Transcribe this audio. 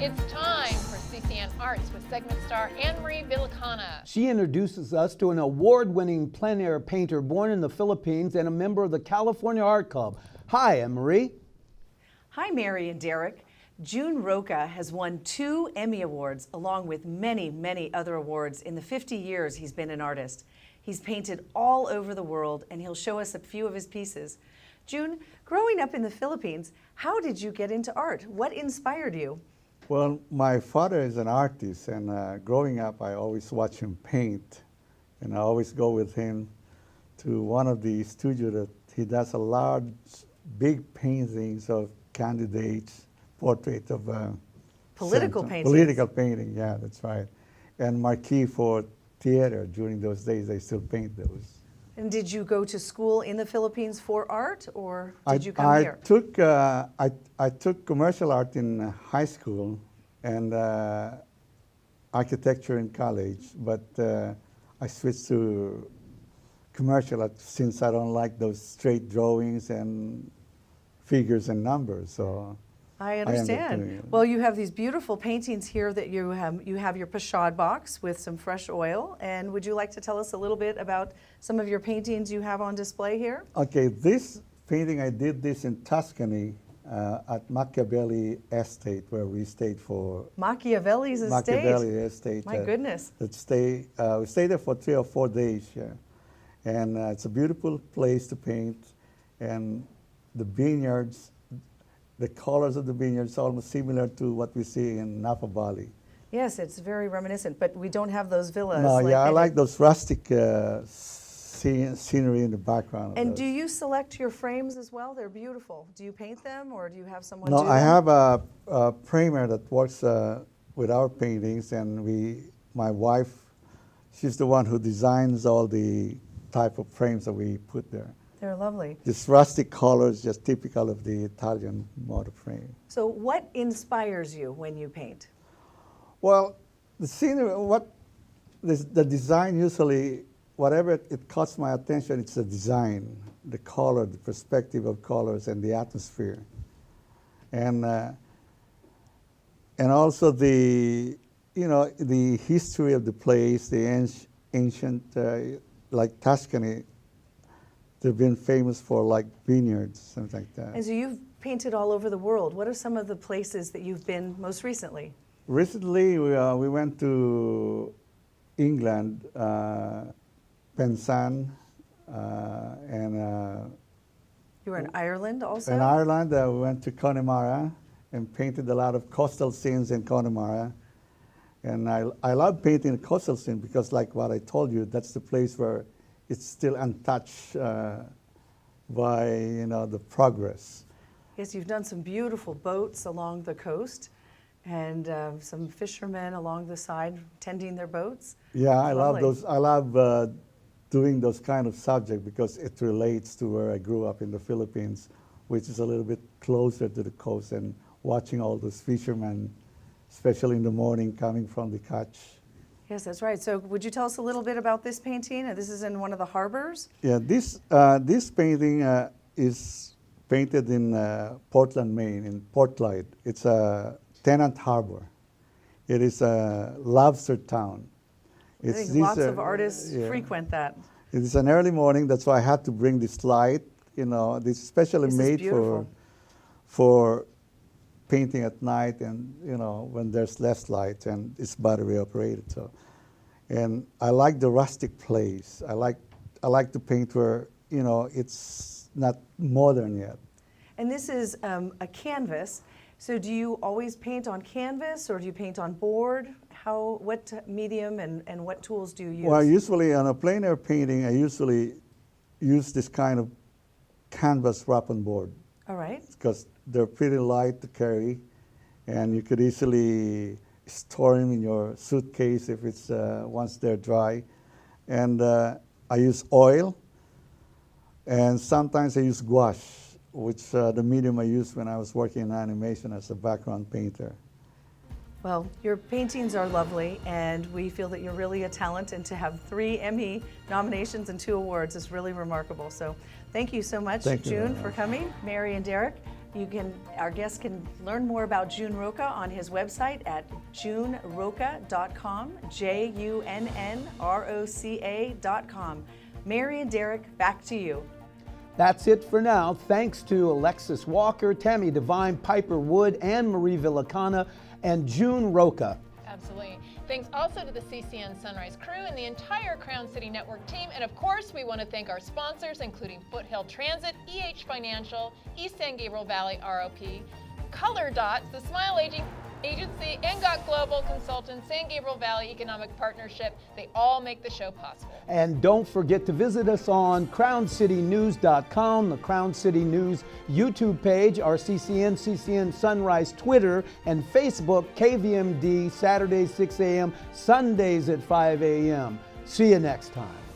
It's time for CCN Arts with Segment Star Anne-Marie Villicana. She introduces us to an award-winning plein air painter born in the Philippines and a member of the California Art Club. Hi, Anne-Marie. Hi, Mary and Derek. Junn Roca has won 2 Emmy Awards along with many, many other awards in the 50 years he's been an artist. He's painted all over the world and he'll show us a few of his pieces. Junn, growing up in the Philippines, how did you get into art? What inspired you? Well, my father is an artist, and growing up, I always watch him paint, and I always go with him to one of the studios that he does a large, big paintings of candidates, portrait of Political paintings. Political painting, yeah, that's right. And marquee for theater. During those days, I still paint those. And did you go to school in the Philippines for art, or did you come here? I took commercial art in high school and architecture in college, but I switched to commercial art since I don't like those straight drawings and figures and numbers. So I understand. Well, you have these beautiful paintings here that you have your pochade box with some fresh oil. And would you like to tell us a little bit about some of your paintings you have on display here? Okay, this painting, I did this in Tuscany at Machiavelli Estate, where we stayed for... Machiavelli's estate? Machiavelli Estate. My goodness. We stayed there for 3 or 4 days, yeah. And it's a beautiful place to paint. And the vineyards, the colors of the vineyards are almost similar to what we see in Napa Valley. Yes, it's very reminiscent, but we don't have those villas. No, yeah, I like those rustic scenery in the background. And do you select your frames as well? They're beautiful. Do you paint them, or do you have someone No, do them? I have a framer that works with our paintings, and my wife, she's the one who designs all the type of frames that we put there. They're lovely. This rustic colors, just typical of the Italian model frame. So what inspires you when you paint? Well, the scenery, the design usually, whatever it caught my attention, it's the design, the color, the perspective of colors, and the atmosphere. And also the history of the place, the ancient, like Tuscany, they've been famous for like vineyards, something like that. And so you've painted all over the world. What are some of the places that you've been most recently? Recently, we went to England, Penzance, and... You were in Ireland also? In Ireland, we went to Connemara and painted a lot of coastal scenes in Connemara. And I love painting a coastal scene because, like what I told you, that's the place where it's still untouched by the progress. Yes, you've done some beautiful boats along the coast, and some fishermen along the side tending their boats. Yeah, I love those. I love doing those kind of subjects because it relates to where I grew up in the Philippines, which is a little bit closer to the coast, and watching all those fishermen, especially in the morning, coming from the catch. Yes, that's right. So would you tell us a little bit about this painting? This is in one of the harbors? Yeah, this painting is painted in Portland, Maine, in Port Clyde. It's a tenant harbor. It is a lobster town. I think lots of artists frequent that. It is an early morning, that's why I had to bring this light. This is especially made for painting at night, and when there's less light, and it's battery operated. So, and I like the rustic place. I like to paint where it's not modern yet. And this is a canvas. So do you always paint on canvas, or do you paint on board? What medium and what tools do you use? Well, usually on a plein air painting, I usually use this kind of canvas wrap on board. All right. Because they're pretty light to carry, and you could easily store them in your suitcase if it's once they're dry. And I use oil, and sometimes I use gouache, which the medium I used when I was working in animation as a background painter. Well, your paintings are lovely, and we feel that you're really a talent, and to have 3 Emmy nominations and 2 awards is really remarkable. So thank you so much, Junn, for coming. Mary and Derek, Our guests can learn more about Junn Roca on his website at junnroca.com, JUNNROCA.com. Mary and Derek, back to you. That's it for now. Thanks to Alexis Walker, Tammy Devine, Piper Wood, and Marie Villicana, and Junn Roca. Absolutely. Thanks also to the CCN Sunrise crew and the entire Crown City Network team. And of course, we want to thank our sponsors, including Foothill Transit, EH Financial, East San Gabriel Valley ROP, Color Dots, the Smile Aging Agency, and Got Global Consultants, San Gabriel Valley Economic Partnership. They all make the show possible. And don't forget to visit us on crowncitynews.com, the Crown City News YouTube page, our CCN Sunrise Twitter, and Facebook, KVMD, Saturdays 6 a.m., Sundays at 5 a.m. See you next time.